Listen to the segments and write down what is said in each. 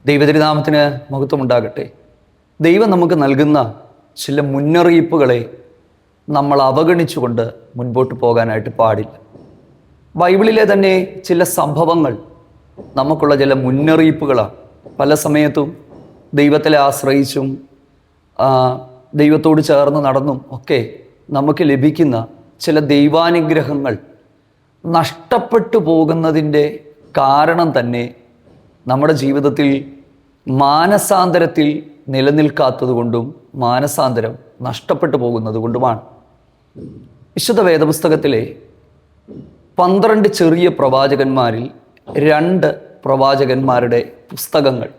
ദൈവതിരുനാമത്തിന് മഹത്വമുണ്ടാകട്ടെ. ദൈവം നമുക്ക് നൽകുന്ന ചില മുന്നറിയിപ്പുകളെ നമ്മൾ അവഗണിച്ചുകൊണ്ട് മുൻപോട്ട് പോകാനായിട്ട് പാടില്ല. ബൈബിളിലെ തന്നെ ചില സംഭവങ്ങൾ നമുക്കുള്ള ചില മുന്നറിയിപ്പുകളാണ്. പല സമയത്തും ദൈവത്തെ ആശ്രയിച്ചും ദൈവത്തോട് ചേർന്ന് നടന്നും ഒക്കെ നമുക്ക് ലഭിക്കുന്ന ചില ദൈവാനുഗ്രഹങ്ങൾ നഷ്ടപ്പെട്ടു പോകുന്നതിൻ്റെ കാരണം തന്നെ നമ്മുടെ ജീവിതത്തിൽ മാനസാന്തരത്തിൽ നിലനിൽക്കാത്തത് കൊണ്ടും മാനസാന്തരം നഷ്ടപ്പെട്ടു പോകുന്നത് കൊണ്ടുമാണ്. വിശുദ്ധ വേദപുസ്തകത്തിലെ 12 ചെറിയ പ്രവാചകന്മാരിൽ 2 പ്രവാചകന്മാരുടെ പുസ്തകങ്ങൾ,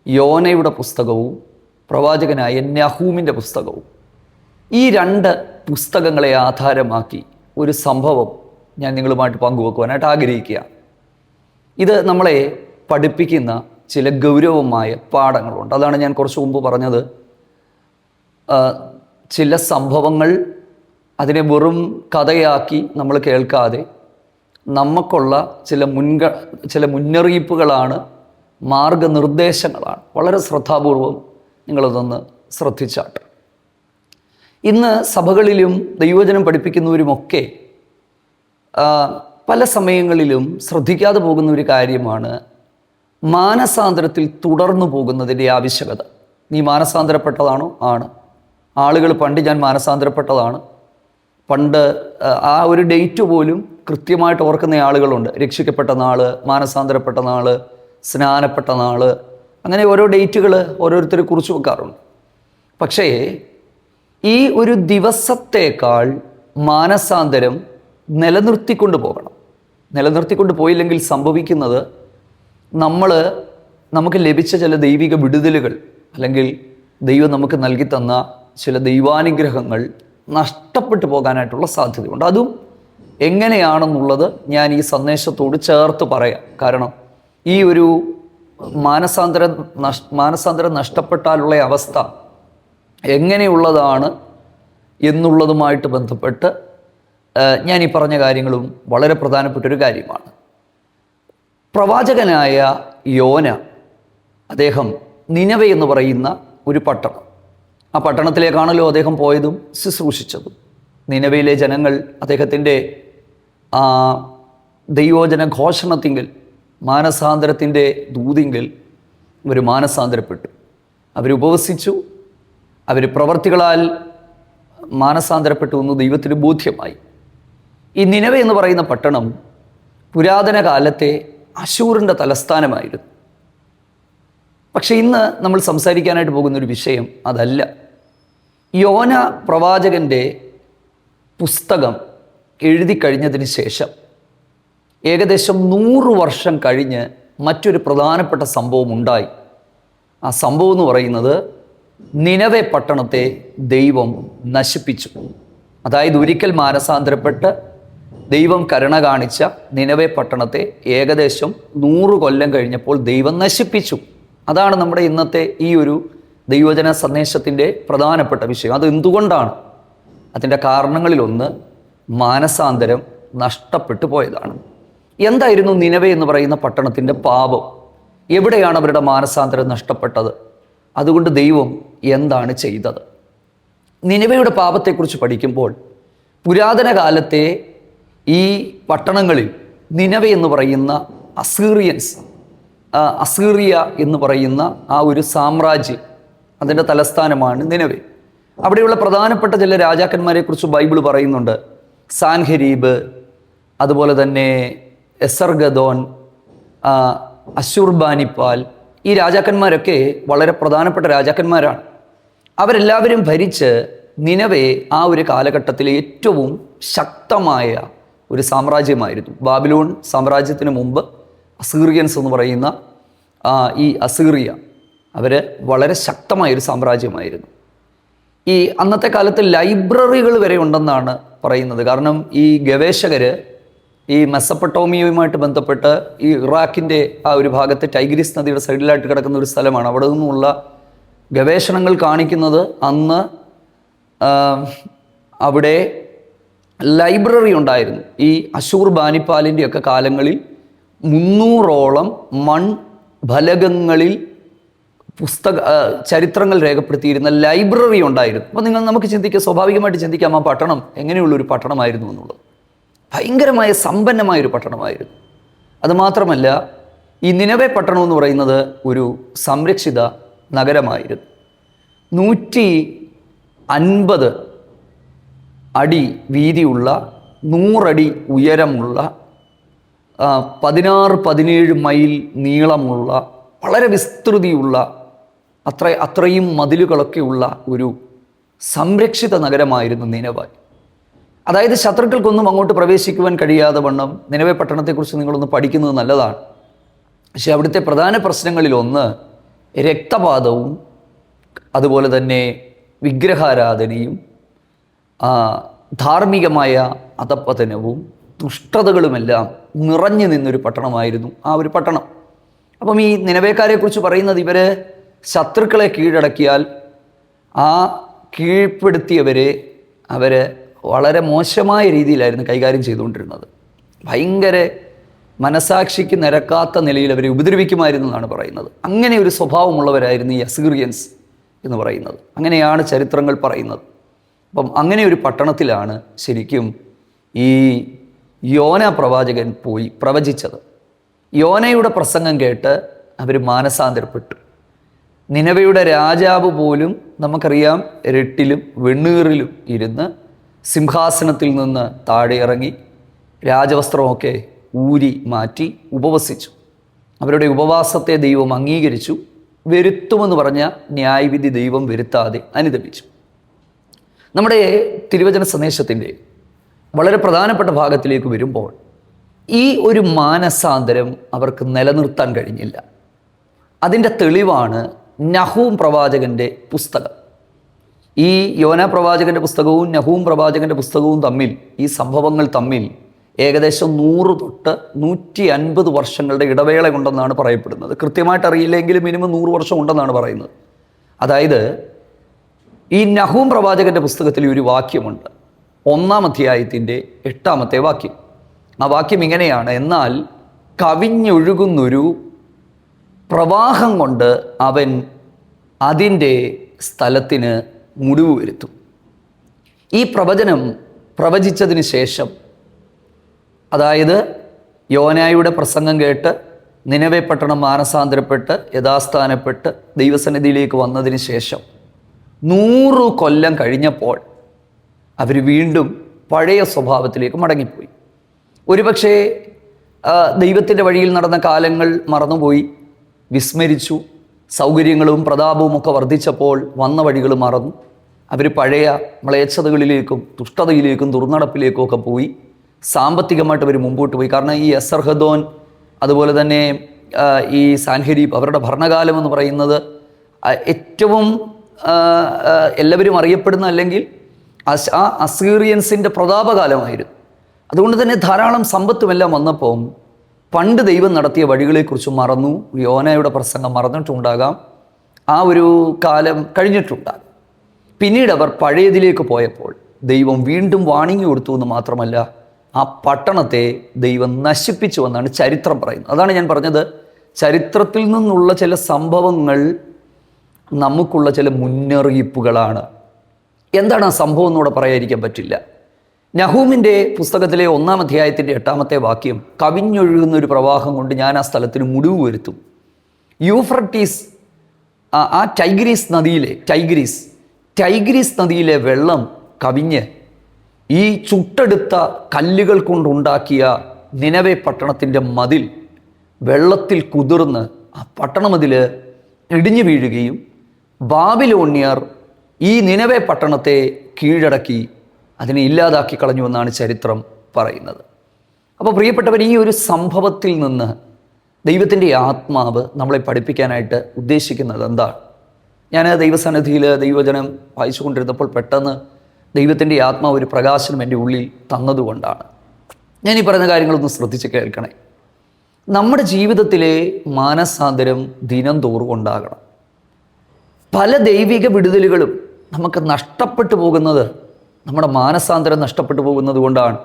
യോനയുടെ പുസ്തകവും പ്രവാചകനായ നഹൂമിൻ്റെ പുസ്തകവും, ഈ 2 പുസ്തകങ്ങളെ ആധാരമാക്കി ഒരു സംഭവം ഞാൻ നിങ്ങളുമായിട്ട് പങ്കുവെക്കുവാനായിട്ട് ആഗ്രഹിക്കുക. ഇത് നമ്മളെ പഠിപ്പിക്കുന്ന ചില ഗൗരവമായ പാഠങ്ങളുണ്ട്. അതാണ് ഞാൻ കുറച്ച് മുമ്പ് പറഞ്ഞത്. ചില സംഭവങ്ങൾ അതിനെ വെറും കഥയാക്കി നമ്മൾ കേൾക്കാതെ നമുക്കുള്ള ചില മുന്നറിയിപ്പുകളാണ്, മാർഗനിർദ്ദേശങ്ങളാണ്. വളരെ ശ്രദ്ധാപൂർവം നിങ്ങളതൊന്ന് ശ്രദ്ധിച്ചാട്ടെ. ഇന്ന് സഭകളിലും ദൈവവചനം പഠിപ്പിക്കുന്നവരുമൊക്കെ പല സമയങ്ങളിലും ശ്രദ്ധിക്കാതെ പോകുന്ന ഒരു കാര്യമാണ് മാനസാന്തരത്തിൽ തുടർന്നു പോകുന്നതിൻ്റെ ആവശ്യകത. നീ മാനസാന്തരപ്പെട്ടതാണോ? ആണ്. ആളുകൾ പണ്ട് ഞാൻ മാനസാന്തരപ്പെട്ടതാണ്, പണ്ട് ആ ഒരു ഡേറ്റ് പോലും കൃത്യമായിട്ട് ഓർക്കുന്ന ആളുകളുണ്ട്. രക്ഷിക്കപ്പെട്ട നാൾ, മാനസാന്തരപ്പെട്ട നാൾ, സ്നാനപ്പെട്ട നാൾ, അങ്ങനെ ഓരോ ഡേറ്റുകൾ ഓരോരുത്തർ കുറിച്ച് വെക്കാറുണ്ട്. പക്ഷേ ഈ ഒരു ദിവസത്തേക്കാൾ മാനസാന്തരം നിലനിർത്തിക്കൊണ്ട് പോകണം. നിലനിർത്തിക്കൊണ്ട് പോയില്ലെങ്കിൽ സംഭവിക്കുന്നത് നമുക്ക് ലഭിച്ച ചില ദൈവിക വിടുതലുകൾ അല്ലെങ്കിൽ ദൈവം നമുക്ക് നൽകി തന്ന ചില ദൈവാനുഗ്രഹങ്ങൾ നഷ്ടപ്പെട്ടു പോകാനായിട്ടുള്ള സാധ്യതയുണ്ട്. അതും എങ്ങനെയാണെന്നുള്ളത് ഞാൻ ഈ സന്ദേശത്തോട് ചേർത്ത് പറയാം. കാരണം ഈ ഒരു മാനസാന്തരം നഷ്ടപ്പെട്ടാലുള്ള അവസ്ഥ എങ്ങനെയുള്ളതാണ് എന്നുള്ളതുമായിട്ട് ബന്ധപ്പെട്ട് ഞാൻ ഈ പറഞ്ഞ കാര്യങ്ങളും വളരെ പ്രധാനപ്പെട്ടൊരു കാര്യമാണ്. പ്രവാചകനായ യോന, അദ്ദേഹം നിനവെ എന്ന് പറയുന്ന ഒരു പട്ടണം, ആ പട്ടണത്തിലേക്കാണല്ലോ അദ്ദേഹം പോയതും ശുശ്രൂഷിച്ചതും. നിനവയിലെ ജനങ്ങൾ അദ്ദേഹത്തിൻ്റെ ദൈവോചന ഘോഷണത്തിങ്കിൽ, മാനസാന്തരത്തിൻ്റെ ദൂതിങ്കിൽ അവർ മാനസാന്തരപ്പെട്ടു. അവരുപവസിച്ചു, അവർ പ്രവർത്തികളാൽ മാനസാന്തരപ്പെട്ടു എന്ന് ദൈവത്തിന് ബോധ്യമായി. ഈ നിനവെ എന്ന് പറയുന്ന പട്ടണം പുരാതന കാലത്തെ അശൂറിൻ്റെ തലസ്ഥാനമായിരുന്നു. പക്ഷെ ഇന്ന് നമ്മൾ സംസാരിക്കാനായിട്ട് പോകുന്നൊരു വിഷയം അതല്ല. യോന പ്രവാചകൻ്റെ പുസ്തകം എഴുതി കഴിഞ്ഞതിന് ശേഷം ഏകദേശം 100 വർഷം കഴിഞ്ഞ് മറ്റൊരു പ്രധാനപ്പെട്ട സംഭവം ഉണ്ടായി. ആ സംഭവം എന്ന് പറയുന്നത് നിനവെ പട്ടണത്തെ ദൈവം നശിപ്പിച്ചു. അതായത് ഒരിക്കൽ മാനസാന്തരപ്പെട്ട് ദൈവം കരുണ കാണിച്ച നിനവെ പട്ടണത്തെ ഏകദേശം 100 കൊല്ലം കഴിഞ്ഞപ്പോൾ ദൈവം നശിപ്പിച്ചു. അതാണ് നമ്മുടെ ഇന്നത്തെ ഈ ഒരു ദൈവവചന സന്ദേശത്തിൻ്റെ പ്രധാനപ്പെട്ട വിഷയം. അത് എന്തുകൊണ്ടാണ്? അതിൻ്റെ കാരണങ്ങളിലൊന്ന് മാനസാന്തരം നഷ്ടപ്പെട്ടു പോയതാണ്. എന്തായിരുന്നു നിനവെ എന്ന് പറയുന്ന പട്ടണത്തിൻ്റെ പാപം? എവിടെയാണ് അവരുടെ മാനസാന്തരം നഷ്ടപ്പെട്ടത്? അതുകൊണ്ട് ദൈവം എന്താണ് ചെയ്തത്? നിനവയുടെ പാപത്തെക്കുറിച്ച് പഠിക്കുമ്പോൾ പുരാതന കാലത്തെ ഈ പട്ടണങ്ങളിൽ നിനവെ എന്ന് പറയുന്ന അസീറിയ എന്ന് പറയുന്ന ആ ഒരു സാമ്രാജ്യം, അതിൻ്റെ തലസ്ഥാനമാണ് നിനവെ. അവിടെയുള്ള പ്രധാനപ്പെട്ട ചില രാജാക്കന്മാരെക്കുറിച്ച് ബൈബിൾ പറയുന്നുണ്ട്. സാൻഹരീബ്, അതുപോലെ തന്നെ എസർഗദോൻ, അശുർബാനിപ്പാൽ. ഈ രാജാക്കന്മാരൊക്കെ വളരെ പ്രധാനപ്പെട്ട രാജാക്കന്മാരാണ്. അവരെല്ലാവരും ഭരിച്ച് നിനവെ ആ ഒരു കാലഘട്ടത്തിലെ ഏറ്റവും ശക്തമായ ഒരു സാമ്രാജ്യമായിരുന്നു. ബാബിലോൺ സാമ്രാജ്യത്തിന് മുമ്പ് അസീറിയൻസ് എന്ന് പറയുന്ന ഈ അസീറിയ, അവർ വളരെ ശക്തമായൊരു സാമ്രാജ്യമായിരുന്നു. ഈ അന്നത്തെ കാലത്ത് ലൈബ്രറികൾ വരെ ഉണ്ടെന്നാണ് പറയുന്നത്. കാരണം ഈ ഗവേഷകർ ഈ മെസ്സപ്പൊട്ടോമിയയുമായിട്ട് ബന്ധപ്പെട്ട് ഈ ഇറാഖിൻ്റെ ആ ഒരു ഭാഗത്ത് ടൈഗ്രിസ് നദിയുടെ സൈഡിലായിട്ട് കിടക്കുന്ന ഒരു സ്ഥലമാണ്. അവിടെ നിന്നുമുള്ള ഗവേഷണങ്ങൾ കാണിക്കുന്നത് അന്ന് അവിടെ ലൈബ്രറി ഉണ്ടായിരുന്നു. ഈ അശൂർ ബാനിപ്പാലിൻ്റെയൊക്കെ കാലങ്ങളിൽ 300ഓളം ഫലകങ്ങളിൽ ചരിത്രങ്ങൾ രേഖപ്പെടുത്തിയിരുന്ന ലൈബ്രറി ഉണ്ടായിരുന്നു. അപ്പോൾ നമുക്ക് ചിന്തിക്കാം, സ്വാഭാവികമായിട്ട് ചിന്തിക്കാം, ആ പട്ടണം എങ്ങനെയുള്ളൊരു പട്ടണമായിരുന്നു എന്നുള്ളത്. ഭയങ്കരമായ സമ്പന്നമായൊരു പട്ടണമായിരുന്നു. അതുമാത്രമല്ല, ഈ നിനവെ പട്ടണം എന്ന് പറയുന്നത് ഒരു സംരക്ഷിത നഗരമായിരുന്നു. 150 അടി വീതിയുള്ള, 100 അടി ഉയരമുള്ള, 16-17 മൈൽ നീളമുള്ള, വളരെ വിസ്തൃതിയുള്ള, അത്രയും മതിലുകളൊക്കെയുള്ള ഒരു സംരക്ഷിത നഗരമായിരുന്നു നിനവെ. അതായത് ശത്രുക്കൾക്കൊന്നും അങ്ങോട്ട് പ്രവേശിക്കുവാൻ കഴിയാതെ വണ്ണം നിനവെ പട്ടണത്തെക്കുറിച്ച് നിങ്ങളൊന്ന് പഠിക്കുന്നത് നല്ലതാണ്. പക്ഷെ അവിടുത്തെ പ്രധാന പ്രശ്നങ്ങളിലൊന്ന് രക്തപാതവും അതുപോലെ തന്നെ വിഗ്രഹാരാധനയും ധാർമ്മികമായ അധപ്പതനവും ദുഷ്ടതകളുമെല്ലാം നിറഞ്ഞു നിന്നൊരു പട്ടണമായിരുന്നു ആ ഒരു പട്ടണം. അപ്പം ഈ നിനവേക്കാരെക്കുറിച്ച് പറയുന്നത്, ഇവർ ശത്രുക്കളെ കീഴടക്കിയാൽ ആ കീഴ്പ്പെടുത്തിയവരെ അവർ വളരെ മോശമായ രീതിയിലായിരുന്നു കൈകാര്യം ചെയ്തുകൊണ്ടിരുന്നത്. ഭയങ്കര മനസാക്ഷിക്ക് നിരക്കാത്ത നിലയിൽ അവരെ ഉപദ്രവിക്കുമായിരുന്നു എന്നാണ് പറയുന്നത്. അങ്ങനെ ഒരു സ്വഭാവമുള്ളവരായിരുന്നു ഈ അസീറിയൻസ് എന്ന് പറയുന്നത്. അങ്ങനെയാണ് ചരിത്രങ്ങൾ പറയുന്നത്. അപ്പം അങ്ങനെ ഒരു പട്ടണത്തിലാണ് ശരിക്കും ഈ യോന പ്രവാചകൻ പോയി പ്രവചിച്ചത്. യോനയുടെ പ്രസംഗം കേട്ട് അവർ മാനസാന്തരപ്പെട്ടു. നിനവയുടെ രാജാവ് പോലും നമുക്കറിയാം രട്ടിലും വെണ്ണീറിലും ഇരുന്ന് സിംഹാസനത്തിൽ നിന്ന് താഴെ ഇറങ്ങി രാജവസ്ത്രമൊക്കെ ഊരി മാറ്റി ഉപവസിച്ചു. അവരുടെ ഉപവാസത്തെ ദൈവം അംഗീകരിച്ചു. വരുത്തുമെന്ന് പറഞ്ഞ ന്യായവിധി ദൈവം വരുത്താതെ അനുദപിച്ചു. നമ്മുടെ തിരുവചന സന്ദേശത്തിൻ്റെ വളരെ പ്രധാനപ്പെട്ട ഭാഗത്തിലേക്ക് വരുമ്പോൾ ഈ ഒരു മാനസാന്തരം അവർക്ക് നിലനിർത്താൻ കഴിഞ്ഞില്ല. അതിൻ്റെ തെളിവാണ് നഹൂം പ്രവാചകൻ്റെ പുസ്തകം. ഈ യോന പ്രവാചകൻ്റെ പുസ്തകവും നഹൂം പ്രവാചകൻ്റെ പുസ്തകവും തമ്മിൽ, ഈ സംഭവങ്ങൾ തമ്മിൽ ഏകദേശം 100 തൊട്ട് 150 വർഷങ്ങളുടെ ഇടവേള ഉണ്ടെന്നാണ് പറയപ്പെടുന്നത്. കൃത്യമായിട്ട് അറിയില്ലെങ്കിലും മിനിമം 100 വർഷം ഉണ്ടെന്നാണ് പറയുന്നത്. അതായത് ഈ നഹൂം പ്രവാചകൻ്റെ പുസ്തകത്തിൽ ഒരു വാക്യമുണ്ട്, 1-ാം അധ്യായത്തിൻ്റെ 8-ാമത്തെ വാക്യം. ആ വാക്യം ഇങ്ങനെയാണ്: എന്നാൽ കവിഞ്ഞൊഴുകുന്നൊരു പ്രവാഹം കൊണ്ട് അവൻ അതിൻ്റെ സ്ഥലത്തിന് മുടിവ് വരുത്തും. ഈ പ്രവചനം പ്രവചിച്ചതിന് ശേഷം, അതായത് യോനായുടെ പ്രസംഗം കേട്ട് നിനവെ പട്ടണം മാനസാന്തരപ്പെട്ട് യഥാസ്ഥാനപ്പെട്ട് ദൈവസന്നിധിയിലേക്ക് വന്നതിന് ശേഷം 100 കൊല്ലം കഴിഞ്ഞപ്പോൾ അവർ വീണ്ടും പഴയ സ്വഭാവത്തിലേക്ക് മടങ്ങിപ്പോയി. ഒരുപക്ഷെ ദൈവത്തിൻ്റെ വഴിയിൽ നടന്ന കാലങ്ങൾ മറന്നുപോയി, വിസ്മരിച്ചു. സൗകര്യങ്ങളും പ്രതാപവും ഒക്കെ വർദ്ധിച്ചപ്പോൾ വന്ന വഴികൾ മറന്നു. അവർ പഴയ മ്ലേച്ഛതകളിലേക്കും ദുഷ്ടതയിലേക്കും ദുർനടപ്പിലേക്കും ഒക്കെ പോയി. സാമ്പത്തികമായിട്ട് അവർ മുമ്പോട്ട് പോയി. കാരണം ഈ എസർഹദോൻ അതുപോലെ തന്നെ ഈ സാൻഹരീബ്, അവരുടെ ഭരണകാലം എന്ന് പറയുന്നത് ഏറ്റവും എല്ലാവരും അറിയപ്പെടുന്ന, അല്ലെങ്കിൽ ആ അസീറിയൻസിൻ്റെ പ്രതാപകാലമായിരുന്നു. അതുകൊണ്ട് തന്നെ ധാരാളം സമ്പത്തുമെല്ലാം വന്നപ്പോൾ പണ്ട് ദൈവം നടത്തിയ വഴികളെക്കുറിച്ച് മറന്നു. യോനയുടെ പ്രസംഗം മറന്നിട്ടുണ്ടാകാം, ആ ഒരു കാലം കഴിഞ്ഞിട്ടുണ്ടാകാം. പിന്നീട് അവർ പഴയതിലേക്ക് പോയപ്പോൾ ദൈവം വീണ്ടും വാണിംഗ് കൊടുത്തു എന്ന് മാത്രമല്ല, ആ പട്ടണത്തെ ദൈവം നശിപ്പിച്ചു എന്നാണ് ചരിത്രം പറയുന്നത്. അതാണ് ഞാൻ പറഞ്ഞത്, ചരിത്രത്തിൽ നിന്നുള്ള ചില സംഭവങ്ങൾ നമുക്കുള്ള ചില മുന്നറിയിപ്പുകളാണ്. എന്താണ് ആ സംഭവം എന്നൂടെ പറയാതിരിക്കാൻ പറ്റില്ല. നഹൂമിൻ്റെ പുസ്തകത്തിലെ 1-ാം അധ്യായത്തിൻ്റെ 8-ാമത്തെ വാക്യം, കവിഞ്ഞൊഴുകുന്ന ഒരു പ്രവാഹം കൊണ്ട് ഞാൻ ആ സ്ഥലത്തിന് മുടിവ് വരുത്തും. യൂഫ്രട്ടീസ്, ആ ടൈഗ്രീസ് നദിയിലെ വെള്ളം കവിഞ്ഞ് ഈ ചുട്ടെടുത്ത കല്ലുകൾ കൊണ്ടുണ്ടാക്കിയ നിനവെ പട്ടണത്തിൻ്റെ മതിൽ വെള്ളത്തിൽ കുതിർന്ന് ആ പട്ടണമതിൽ ഇടിഞ്ഞു വീഴുകയും ബാബിലോണ്യർ ഈ നിനവെ പട്ടണത്തെ കീഴടക്കി അതിനെ ഇല്ലാതാക്കി കളഞ്ഞുവെന്നാണ് ചരിത്രം പറയുന്നത്. അപ്പോൾ പ്രിയപ്പെട്ടവർ, ഈ ഒരു സംഭവത്തിൽ നിന്ന് ദൈവത്തിൻ്റെ ആത്മാവ് നമ്മളെ പഠിപ്പിക്കാനായിട്ട് ഉദ്ദേശിക്കുന്നത് എന്താണ്? ഞാൻ ദൈവസന്നിധിയിൽ ദൈവവചനം വായിച്ചു കൊണ്ടിരുന്നപ്പോൾ പെട്ടെന്ന് ദൈവത്തിൻ്റെ ആത്മാവ് ഒരു പ്രകാശനം എൻ്റെ ഉള്ളിൽ തന്നതുകൊണ്ടാണ്. ഞാൻ ഈ പറയുന്ന കാര്യങ്ങളൊന്ന് ശ്രദ്ധിച്ച് കേൾക്കണേ. നമ്മുടെ ജീവിതത്തിലെ മാനസാന്തരം ദിനം തോറും ഉണ്ടാകണം. പല ദൈവിക വിടുതലുകളും നമുക്ക് നഷ്ടപ്പെട്ടു പോകുന്നത് നമ്മുടെ മാനസാന്തരം നഷ്ടപ്പെട്ടു പോകുന്നത് കൊണ്ടാണ്.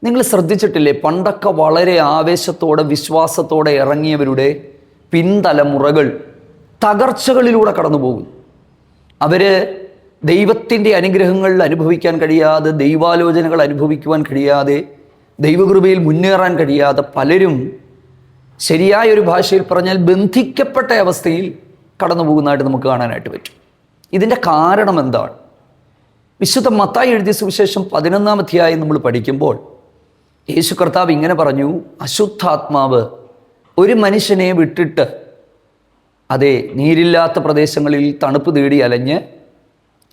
നിങ്ങൾ ശ്രദ്ധിച്ചിട്ടില്ലേ, പണ്ടൊക്കെ വളരെ ആവേശത്തോടെ വിശ്വാസത്തോടെ ഇറങ്ങിയവരുടെ പിൻതലമുറകൾ തകർച്ചകളിലൂടെ കടന്നു പോകും. അവർ ദൈവത്തിൻ്റെ അനുഗ്രഹങ്ങൾ അനുഭവിക്കാൻ കഴിയാതെ, ദൈവാലോചനകൾ അനുഭവിക്കുവാൻ കഴിയാതെ, ദൈവകൃപയിൽ മുന്നേറാൻ കഴിയാതെ പലരും ശരിയായ ഒരു ഭാഷയിൽ പറഞ്ഞാൽ ബന്ധിക്കപ്പെട്ട അവസ്ഥയിൽ കടന്നു പോകുന്നതായിട്ട് നമുക്ക് കാണാനായിട്ട് പറ്റും. ഇതിൻ്റെ കാരണം എന്താണ്? വിശുദ്ധ മത്തായി എഴുതിയ സുവിശേഷം 11-ാം അധ്യായം നമ്മൾ പഠിക്കുമ്പോൾ യേശു കർത്താവ് ഇങ്ങനെ പറഞ്ഞു, അശുദ്ധാത്മാവ് ഒരു മനുഷ്യനെ വിട്ടിട്ട് അതെ നീരില്ലാത്ത പ്രദേശങ്ങളിൽ തണുപ്പ് തേടി അലഞ്ഞ്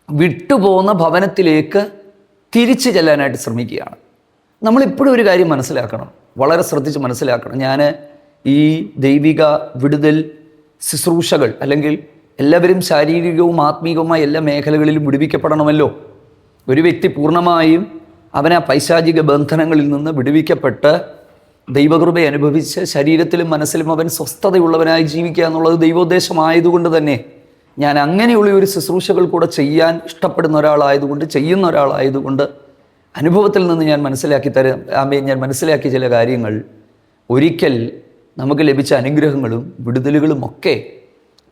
വിട്ടുപോകുന്ന ഭവനത്തിലേക്ക് തിരിച്ചു ചെല്ലാനായിട്ട് ശ്രമിക്കുകയാണ്. നമ്മളിപ്പോഴും ഒരു കാര്യം മനസ്സിലാക്കണം, വളരെ ശ്രദ്ധിച്ച് മനസ്സിലാക്കണം. ഞാൻ ഈ ദൈവിക വിടുതൽ ശുശ്രൂഷകൾ, അല്ലെങ്കിൽ എല്ലാവരും ശാരീരികവും ആത്മീകവുമായ എല്ലാ മേഖലകളിലും വിടുവിക്കപ്പെടണമല്ലോ. ഒരു വ്യക്തി പൂർണ്ണമായും അവൻ ആ പൈശാചിക ബന്ധനങ്ങളിൽ നിന്ന് വിടുവിക്കപ്പെട്ട് ദൈവകൃപ അനുഭവിച്ച് ശരീരത്തിലും മനസ്സിലും അവൻ സ്വസ്ഥതയുള്ളവനായി ജീവിക്കുക എന്നുള്ളത് ദൈവോദ്ദേശമായതുകൊണ്ട് തന്നെ ഞാൻ അങ്ങനെയുള്ള ഒരു ശുശ്രൂഷകൾ കൂടെ ചെയ്യാൻ ഇഷ്ടപ്പെടുന്ന ഒരാളായതുകൊണ്ട്, ചെയ്യുന്ന ഒരാളായതുകൊണ്ട് അനുഭവത്തിൽ നിന്ന് ഞാൻ മനസ്സിലാക്കിയ ചില കാര്യങ്ങൾ, ഒരിക്കൽ നമുക്ക് ലഭിച്ച അനുഗ്രഹങ്ങളും വിടുതലുകളും ഒക്കെ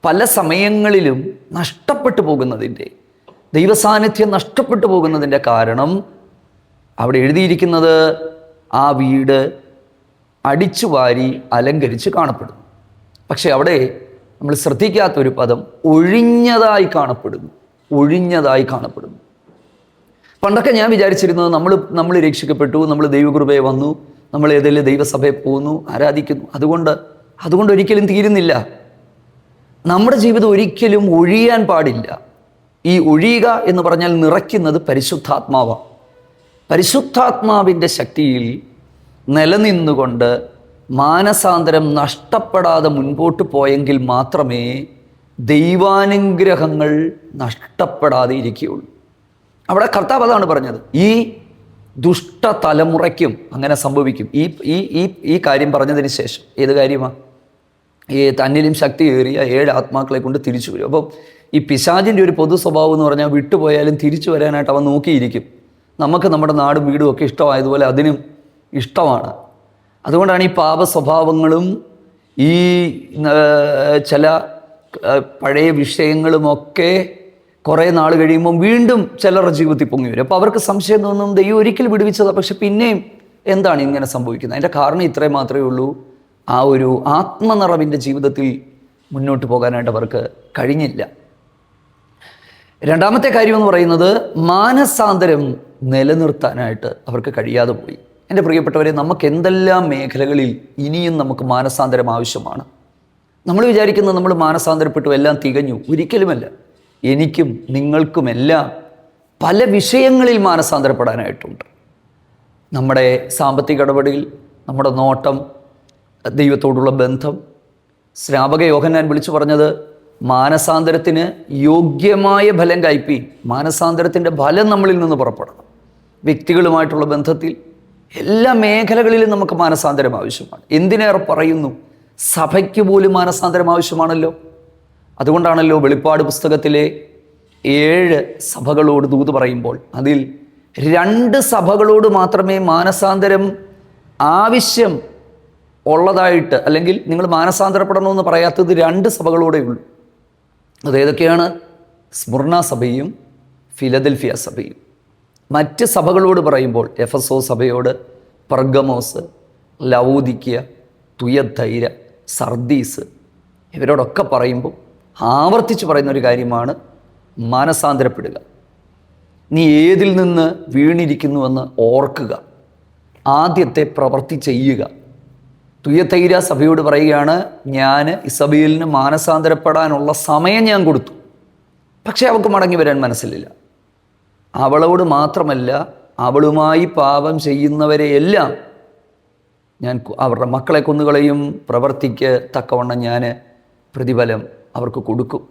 പല സമയങ്ങളിലും നഷ്ടപ്പെട്ടു പോകുന്നതിൻ്റെ, ദൈവസാന്നിധ്യം നഷ്ടപ്പെട്ടു പോകുന്നതിൻ്റെ കാരണം അവിടെ എഴുതിയിരിക്കുന്നത് ആ വീട് അടിച്ചു വാരി അലങ്കരിച്ച് കാണപ്പെടുന്നു. പക്ഷെ അവിടെ നമ്മൾ ശ്രദ്ധിക്കാത്തൊരു പദം ഒഴിഞ്ഞതായി കാണപ്പെടുന്നു. ഒഴിഞ്ഞതായി കാണപ്പെടുന്നു. പണ്ടൊക്കെ ഞാൻ വിചാരിച്ചിരുന്നത് നമ്മൾ രക്ഷിക്കപ്പെട്ടു, നമ്മൾ ദൈവകൃപയെ വന്നു, നമ്മൾ ഏതെങ്കിലും ദൈവസഭയെ പോകുന്നു, ആരാധിക്കുന്നു, അതുകൊണ്ട് ഒരിക്കലും തീരുന്നില്ല. നമ്മുടെ ജീവിതം ഒരിക്കലും ഒഴിയാൻ പാടില്ല. ഈ ഒഴിയുക എന്ന് പറഞ്ഞാൽ നിറയ്ക്കുന്നത് പരിശുദ്ധാത്മാവാണ്. പരിശുദ്ധാത്മാവിൻ്റെ ശക്തിയിൽ നിലനിന്നുകൊണ്ട് മാനസാന്തരം നഷ്ടപ്പെടാതെ മുൻപോട്ട് പോയെങ്കിൽ മാത്രമേ ദൈവാനുഗ്രഹങ്ങൾ നഷ്ടപ്പെടാതെ ഇരിക്കുകയുള്ളൂ. അവിടെ കർത്താവ് അതാണ് പറഞ്ഞത്. ഈ ദുഷ്ട തലമുറയ്ക്കും അങ്ങനെ സംഭവിക്കും. ഈ കാര്യം പറഞ്ഞതിന് ശേഷം ഏത് കാര്യമാണ്? തന്നിലും ശക്തിയേറിയ 7 ആത്മാക്കളെ കൊണ്ട് തിരിച്ചു വരും. അപ്പം ഈ പിശാചിൻ്റെ ഒരു പൊതു സ്വഭാവം എന്ന് പറഞ്ഞാൽ വിട്ടുപോയാലും തിരിച്ചു വരാനായിട്ട് അവൻ നോക്കിയിരിക്കും. നമുക്ക് നമ്മുടെ നാടും വീടും ഒക്കെ ഇഷ്ടമായതുപോലെ അതിനും ഇഷ്ടമാണ്. അതുകൊണ്ടാണ് ഈ പാപ സ്വഭാവങ്ങളും ഈ ചില പഴയ വിഷയങ്ങളുമൊക്കെ കുറേ നാൾ കഴിയുമ്പം വീണ്ടും ചിലരുടെ ജീവിതത്തിൽ പൊങ്ങി വരും. അപ്പോൾ അവർക്ക് സംശയം തോന്നും, ദൈവം ഒരിക്കൽ വിടുവിച്ചതാണ്, പക്ഷെ പിന്നെയും എന്താണ് ഇങ്ങനെ സംഭവിക്കുന്നത്? അതിൻ്റെ കാരണം ഇത്രയും മാത്രമേ ഉള്ളൂ, ആ ഒരു ആത്മനിറവിൻ്റെ ജീവിതത്തിൽ മുന്നോട്ട് പോകാനായിട്ട് അവർക്ക് കഴിഞ്ഞില്ല. രണ്ടാമത്തെ കാര്യം എന്ന് പറയുന്നത് മാനസാന്തരം നിലനിർത്താനായിട്ട് അവർക്ക് കഴിയാതെ പോയി. എൻ്റെ പ്രിയപ്പെട്ടവരെ, നമുക്ക് എന്തെല്ലാം മേഖലകളിൽ ഇനിയും നമുക്ക് മാനസാന്തരം ആവശ്യമാണ്. നമ്മൾ വിചാരിക്കുന്നത് നമ്മൾ മാനസാന്തരപ്പെട്ടു, എല്ലാം തികഞ്ഞു. ഒരിക്കലുമല്ല. എനിക്കും നിങ്ങൾക്കുമെല്ലാം പല വിഷയങ്ങളിൽ മാനസാന്തരപ്പെടാനായിട്ടുണ്ട്. നമ്മുടെ സാമ്പത്തിക ഇടപെടൽ, നമ്മുടെ നോട്ടം, ദൈവത്തോടുള്ള ബന്ധം. സ്നാപക യോഹന്നാൻ വിളിച്ചു പറഞ്ഞത് മാനസാന്തരത്തിന് യോഗ്യമായ ഫലം കയ്പി. മാനസാന്തരത്തിൻ്റെ ഫലം നമ്മളിൽ നിന്ന് പുറപ്പെടണം. വ്യക്തികളുമായിട്ടുള്ള ബന്ധത്തിൽ എല്ലാ മേഖലകളിലും നമുക്ക് മാനസാന്തരം ആവശ്യമാണ്. എന്തിനേറെ പറയുന്നു, സഭയ്ക്ക് പോലും മാനസാന്തരം ആവശ്യമാണല്ലോ. അതുകൊണ്ടാണല്ലോ വെളിപ്പാട് പുസ്തകത്തിലെ 7 സഭകളോട് ദൂത് പറയുമ്പോൾ അതിൽ 2 സഭകളോട് മാത്രമേ മാനസാന്തരം ആവശ്യം ഉള്ളതായിട്ട്, അല്ലെങ്കിൽ നിങ്ങൾ മാനസാന്തരപ്പെടണമെന്ന് പറയാത്തത് 2 സഭകളോടെ ഉള്ളൂ. അതേതൊക്കെയാണ്? സ്മുർണ സഭയും ഫിലദൽഫിയ സഭയും. മറ്റ് സഭകളോട് പറയുമ്പോൾ എഫസോ സഭയോട്, പെർഗമോസ്, ലവോദിക്യ, തുയത്തൈര, സർദീസ്, ഇവരോടൊക്കെ പറയുമ്പോൾ ആവർത്തിച്ച് പറയുന്ന ഒരു കാര്യമാണ് മാനസാന്തരപ്പെടുക. നീ ഏതിൽ നിന്ന് വീണിരിക്കുന്നുവെന്ന് ഓർക്കുക, ആദ്യത്തെ പ്രവൃത്തി ചെയ്യുക. തുയത്തൈര സഭയോട് പറയുകയാണ്, ഞാൻ ഇസബേലിന് മാനസാന്തരപ്പെടാനുള്ള സമയം ഞാൻ കൊടുത്തു, പക്ഷേ അവൾക്ക് മടങ്ങി വരാൻ മനസ്സിലില്ല. അവളോട് മാത്രമല്ല, അവളുമായി പാപം ചെയ്യുന്നവരെയെല്ലാം ഞാൻ അവരുടെ മക്കളെ കൊന്നുകളയും, പ്രവർത്തിക്ക് തക്കവണ്ണം ഞാൻ പ്രതിഫലം അവർക്ക് കൊടുക്കും.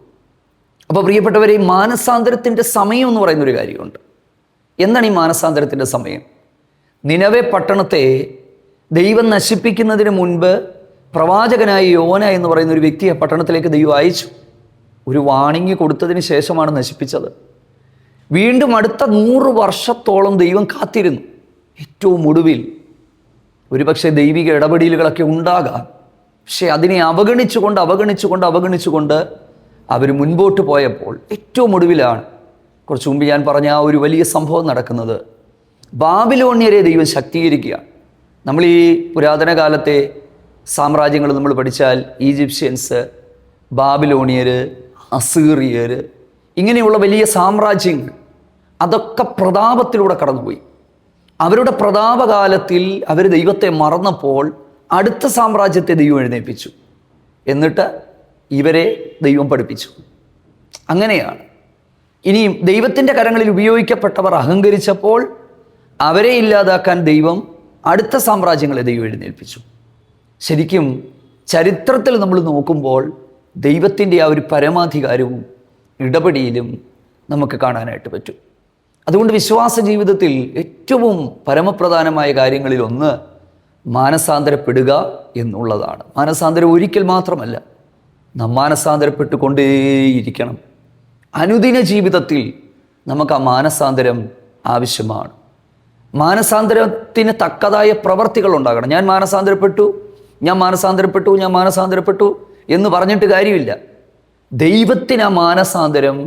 അപ്പോൾ പ്രിയപ്പെട്ടവരെ, ഈ മാനസാന്തരത്തിൻ്റെ സമയം എന്ന് പറയുന്നൊരു കാര്യമുണ്ട്. എന്താണ് ഈ മാനസാന്തരത്തിൻ്റെ സമയം? നിനവെ പട്ടണത്തെ ദൈവം നശിപ്പിക്കുന്നതിന് മുൻപ് പ്രവാചകനായ യോന എന്ന് പറയുന്ന ഒരു വ്യക്തിയെ പട്ടണത്തിലേക്ക് ദൈവം അയച്ചു. ഒരു വാണിംഗ് കൊടുത്തതിന് ശേഷമാണ് നശിപ്പിച്ചത്. വീണ്ടും അടുത്ത 100 വർഷത്തോളം ദൈവം കാത്തിരുന്നു. ഏറ്റവും ഒടുവിൽ ഒരുപക്ഷെ ദൈവിക ഇടപെടലുകളൊക്കെ ഉണ്ടാകാം, പക്ഷെ അതിനെ അവഗണിച്ചുകൊണ്ട് അവർ മുൻപോട്ട് പോയപ്പോൾ ഏറ്റവും ഒടുവിലാണ് കുറച്ച് മുമ്പ് ഞാൻ പറഞ്ഞ ആ ഒരു വലിയ സംഭവം നടക്കുന്നത്. ബാബിലോണ്യരെ ദൈവം ശക്തീകരിക്കുകയാണ്. നമ്മൾ ഈ പുരാതന കാലത്തെ സാമ്രാജ്യങ്ങൾ നമ്മൾ പഠിച്ചാൽ ഈജിപ്ഷ്യൻസ്, ബാബിലോണിയർ, അസീറിയർ, ഇങ്ങനെയുള്ള വലിയ സാമ്രാജ്യങ്ങൾ അതൊക്കെ പ്രതാപത്തിലൂടെ കടന്നുപോയി. അവരുടെ പ്രതാപകാലത്തിൽ അവർ ദൈവത്തെ മറന്നപ്പോൾ അടുത്ത സാമ്രാജ്യത്തെ ദൈവം എഴുന്നേൽപ്പിച്ചു. എന്നിട്ട് ഇവരെ ദൈവം പഠിപ്പിച്ചു. അങ്ങനെയാണ്. ഇനിയും ദൈവത്തിൻ്റെ കരങ്ങളിൽ ഉപയോഗിക്കപ്പെട്ടവർ അഹങ്കരിച്ചപ്പോൾ അവരെ ഇല്ലാതാക്കാൻ ദൈവം അടുത്ത സാമ്രാജ്യങ്ങളെ ദൈവം എഴുന്നേൽപ്പിച്ചു. ശരിക്കും ചരിത്രത്തിൽ നമ്മൾ നോക്കുമ്പോൾ ദൈവത്തിൻ്റെ ആ ഒരു പരമാധികാരവും ഇടപെടലും നമുക്ക് കാണാനായിട്ട് പറ്റും. അതുകൊണ്ട് വിശ്വാസ ജീവിതത്തിൽ ഏറ്റവും പരമപ്രധാനമായ കാര്യങ്ങളിൽ ഒന്ന് മാനസാന്തരപ്പെടുക എന്നുള്ളതാണ്. മാനസാന്തരം ഒരിക്കൽ മാത്രമല്ല, നാം മാനസാന്തരപ്പെട്ടുകൊണ്ടേയിരിക്കണം. അനുദിന ജീവിതത്തിൽ നമുക്ക് ആ മാനസാന്തരം ആവശ്യമാണ്. മാനസാന്തരത്തിന് തക്കതായ പ്രവർത്തികൾ ഉണ്ടാകണം. ഞാൻ മാനസാന്തരപ്പെട്ടു എന്ന് പറഞ്ഞിട്ട് കാര്യമില്ല. ദൈവത്തിന് ആ മാനസാന്തരം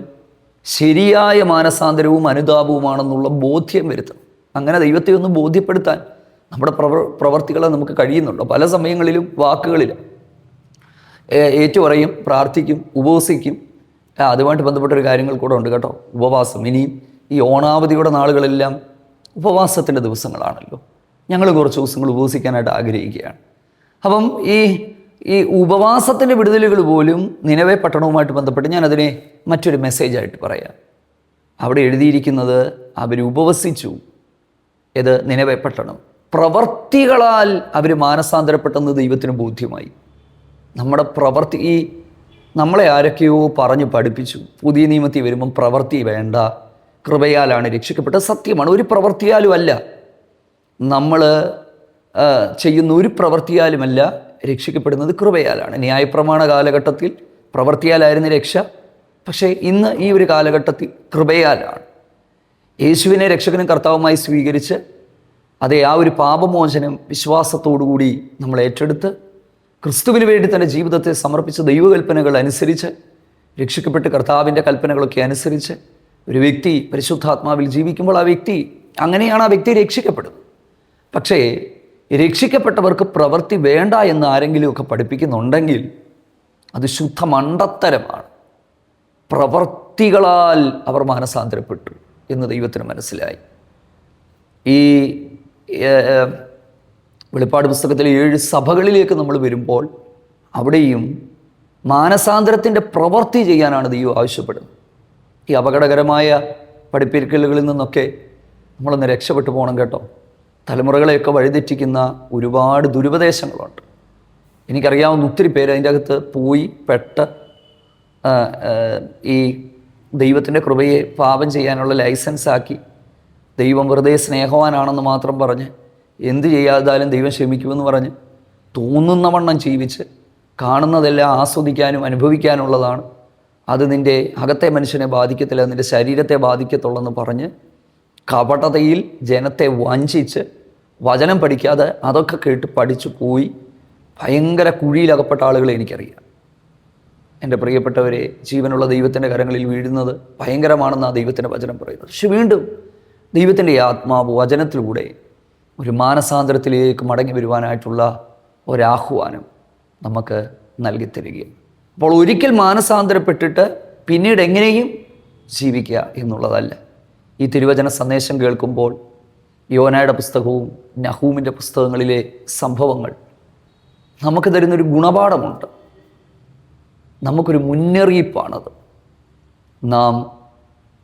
ശരിയായ മാനസാന്തരവും അനുതാപവുമാണെന്നുള്ള ബോധ്യം വരുത്തണം. അങ്ങനെ ദൈവത്തെ ഒന്ന് ബോധ്യപ്പെടുത്താൻ നമ്മുടെ പ്രവർത്തികളെ നമുക്ക് കഴിയുന്നുണ്ടോ? പല സമയങ്ങളിലും വാക്കുകളിലും ഏറ്റുപറയും, പ്രാർത്ഥിക്കും, ഉപവസിക്കും. അതുമായിട്ട് ബന്ധപ്പെട്ടൊരു കാര്യങ്ങൾ കൂടെ ഉണ്ട് കേട്ടോ, ഉപവാസം. ഇനിയും ഈ ഓണാവധിയുടെ നാളുകളെല്ലാം ഉപവാസത്തിൻ്റെ ദിവസങ്ങളാണല്ലോ. ഞങ്ങൾ കുറച്ച് ദിവസങ്ങൾ ഉപവസിക്കാനായിട്ട് ആഗ്രഹിക്കുകയാണ്. അപ്പം ഈ ഉപവാസത്തിൻ്റെ വിടുതലുകൾ പോലും നിനവെ പട്ടണവുമായിട്ട് ബന്ധപ്പെട്ട് ഞാനതിനെ മറ്റൊരു മെസ്സേജായിട്ട് പറയാം. അവിടെ എഴുതിയിരിക്കുന്നത് അവർ ഉപവസിച്ചു. ഇത് നിനവെ പട്ടണം. പ്രവർത്തികളാൽ അവർ മാനസാന്തരപ്പെട്ടെന്ന് ദൈവത്തിന് ബോധ്യമായി. നമ്മുടെ പ്രവർത്തി, നമ്മളെ ആരൊക്കെയോ പറഞ്ഞു പഠിപ്പിച്ചു. പുതിയ നിയമത്തിൽ വരുമ്പം പ്രവൃത്തി വേണ്ട, കൃപയാലാണ് രക്ഷിക്കപ്പെട്ടത്. സത്യമാണ്. ഒരു പ്രവൃത്തിയാലും അല്ല, നമ്മൾ ചെയ്യുന്ന ഒരു പ്രവൃത്തിയാലുമല്ല രക്ഷിക്കപ്പെടുന്നത്, കൃപയാലാണ്. ന്യായപ്രമാണ കാലഘട്ടത്തിൽ പ്രവൃത്തിയാലായിരുന്നു രക്ഷ. പക്ഷേ ഇന്ന് ഈ ഒരു കാലഘട്ടത്തിൽ കൃപയാലാണ്. യേശുവിനെ രക്ഷകനും കർത്താവുമായി സ്വീകരിച്ച് ആ ഒരു പാപമോചനം വിശ്വാസത്തോടുകൂടി നമ്മൾ ഏറ്റെടുത്ത് ക്രിസ്തുവിന് വേണ്ടി തൻ്റെ ജീവിതത്തെ സമർപ്പിച്ച് ദൈവകൽപ്പനകൾ അനുസരിച്ച് രക്ഷിക്കപ്പെട്ട് കർത്താവിൻ്റെ കൽപ്പനകളൊക്കെ അനുസരിച്ച് ഒരു വ്യക്തി പരിശുദ്ധാത്മാവിൽ ജീവിക്കുമ്പോൾ അങ്ങനെയാണ് ആ വ്യക്തി രക്ഷിക്കപ്പെടുന്നത്. പക്ഷേ രക്ഷിക്കപ്പെട്ടവർക്ക് പ്രവൃത്തി വേണ്ട എന്ന് ആരെങ്കിലുമൊക്കെ പഠിപ്പിക്കുന്നുണ്ടെങ്കിൽ അത് ശുദ്ധ മണ്ടത്തരമാണ്. പ്രവൃത്തികളാൽ അവർ മാനസാന്തരപ്പെട്ടു എന്ന് ദൈവത്തിന് മനസ്സിലായി. ഈ വെളിപ്പാട് പുസ്തകത്തിലെ 7 സഭകളിലേക്ക് നമ്മൾ വരുമ്പോൾ അവിടെയും മാനസാന്തരത്തിൻ്റെ പ്രവൃത്തി ചെയ്യാനാണ് ദൈവം ആവശ്യപ്പെടുന്നത്. ഈ അപകടകരമായ പഠിപ്പിക്കലുകളിൽ നിന്നൊക്കെ നമ്മളൊന്ന് രക്ഷപ്പെട്ടു പോകണം കേട്ടോ. തലമുറകളെയൊക്കെ വഴിതെറ്റിക്കുന്ന ഒരുപാട് ദുരുപദേശങ്ങളുണ്ട്. എനിക്കറിയാവുന്ന ഒത്തിരി പേര് അതിൻ്റെ അകത്ത് പോയി പെട്ട് ഈ ദൈവത്തിൻ്റെ കൃപയെ പാപം ചെയ്യാനുള്ള ലൈസൻസാക്കി ദൈവം വെറുതെ സ്നേഹവാനാണെന്ന് മാത്രം പറഞ്ഞ് എന്ത് ചെയ്യാതാലും ദൈവം ക്ഷമിക്കുമെന്ന് പറഞ്ഞ് തോന്നുന്ന വണ്ണം ജീവിച്ച് കാണുന്നതെല്ലാം ആസ്വദിക്കാനും അനുഭവിക്കാനുള്ളതാണ്, അത് നിൻ്റെ അകത്തെ മനുഷ്യനെ ബാധിക്കത്തില്ല, നിൻ്റെ ശരീരത്തെ ബാധിക്കത്തുള്ളെന്ന് പറഞ്ഞ് കപടതയിൽ ജനത്തെ വഞ്ചിച്ച് വചനം പഠിക്കാതെ അതൊക്കെ കേട്ട് പഠിച്ചു പോയി ഭയങ്കര കുഴിയിലകപ്പെട്ട ആളുകളെ എനിക്കറിയാം. എൻ്റെ പ്രിയപ്പെട്ടവരെ, ജീവനുള്ള ദൈവത്തിൻ്റെ കരങ്ങളിൽ വീഴുന്നത് ഭയങ്കരമാണെന്ന് ആ ദൈവത്തിൻ്റെ വചനം പറയുന്നത്. പക്ഷെ വീണ്ടും ദൈവത്തിൻ്റെ ആത്മാവ് വചനത്തിലൂടെ ഒരു മാനസാന്തരത്തിലേക്ക് മടങ്ങി വരുവാനായിട്ടുള്ള ഒരാഹ്വാനം നമുക്ക് നൽകിത്തരികയാണ്. അപ്പോൾ ഒരിക്കൽ മാനസാന്തരപ്പെട്ടിട്ട് പിന്നീട് എങ്ങനെയും ജീവിക്കുക എന്നുള്ളതല്ല. ഈ തിരുവചന സന്ദേശം കേൾക്കുമ്പോൾ യോനയുടെ പുസ്തകവും നഹൂമിൻ്റെ പുസ്തകങ്ങളിലെ സംഭവങ്ങൾ നമുക്ക് തരുന്നൊരു ഗുണപാഠമുണ്ട്, നമുക്കൊരു മുന്നറിയിപ്പാണത്. നാം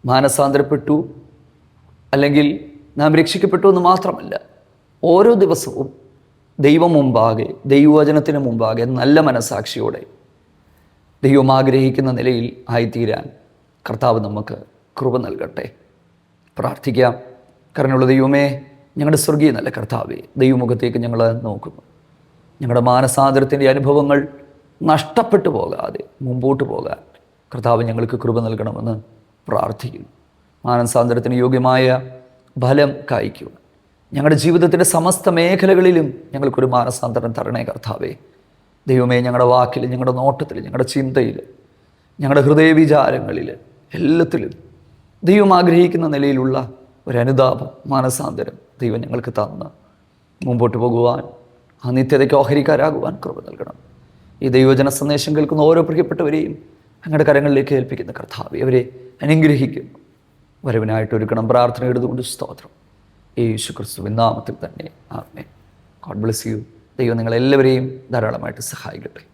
മാനസാന്തരപ്പെട്ടു അല്ലെങ്കിൽ നാം രക്ഷിക്കപ്പെട്ടു എന്ന് മാത്രമല്ല, ഓരോ ദിവസവും ദൈവം മുമ്പാകെ, ദൈവവചനത്തിന് മുമ്പാകെ നല്ല മനസാക്ഷിയോടെ ദൈവം ആഗ്രഹിക്കുന്ന നിലയിൽ ആയിത്തീരാൻ കർത്താവ് നമുക്ക് കൃപ നൽകട്ടെ. പ്രാർത്ഥിക്കാം. കരുണയുള്ള ദൈവമേ, ഞങ്ങളുടെ സ്വർഗീയ നല്ല കർത്താവേ, ദൈവമുഖത്തേക്ക് ഞങ്ങൾ നോക്കുന്നു. ഞങ്ങളുടെ മാനസാന്തരത്തിൻ്റെ അനുഭവങ്ങൾ നഷ്ടപ്പെട്ടു പോകാതെ മുമ്പോട്ട് പോകാൻ കർത്താവ് ഞങ്ങൾക്ക് കൃപ നൽകണമെന്ന് പ്രാർത്ഥിക്കുന്നു. മാനസാന്തരത്തിന് യോഗ്യമായ ഫലം കായ്ക്കുക ഞങ്ങളുടെ ജീവിതത്തിൻ്റെ സമസ്ത മേഖലകളിലും ഞങ്ങൾക്കൊരു മാനസാന്തരം തരണേ കർത്താവേ. ദൈവമേ, ഞങ്ങളുടെ വാക്കിൽ, ഞങ്ങളുടെ നോട്ടത്തിൽ, ഞങ്ങളുടെ ചിന്തയിൽ, ഞങ്ങളുടെ ഹൃദയവിചാരങ്ങളിൽ, എല്ലാത്തിലും ദൈവം ആഗ്രഹിക്കുന്ന നിലയിലുള്ള ഒരനുതാപം, മാനസാന്തരം ദൈവം ഞങ്ങൾക്ക് തന്ന് മുമ്പോട്ട് പോകുവാൻ, ആ നിത്യതയ്ക്ക് ഓഹരിക്കാരാകുവാൻ കൃപ നൽകണം. ഈ ദൈവജന സന്ദേശം കേൾക്കുന്ന ഓരോ പ്രിയപ്പെട്ടവരെയും ഞങ്ങളുടെ കരങ്ങളിലേക്ക് ഏൽപ്പിക്കുന്ന കർത്താവേ, അവരെ അനുഗ്രഹിക്കുന്നു. വരവിനായിട്ടൊരുക്കണം. പ്രാർത്ഥന എടുത്തുകൊണ്ട് സ്തോത്രം. യേശു ക്രിസ്തുവിൻ നാമത്തിൽ തന്നെ ആമേൻ. God bless you. ദൈവം നിങ്ങളെല്ലാവരെയും ധാരാളമായിട്ട് സഹായിക്കട്ടെ.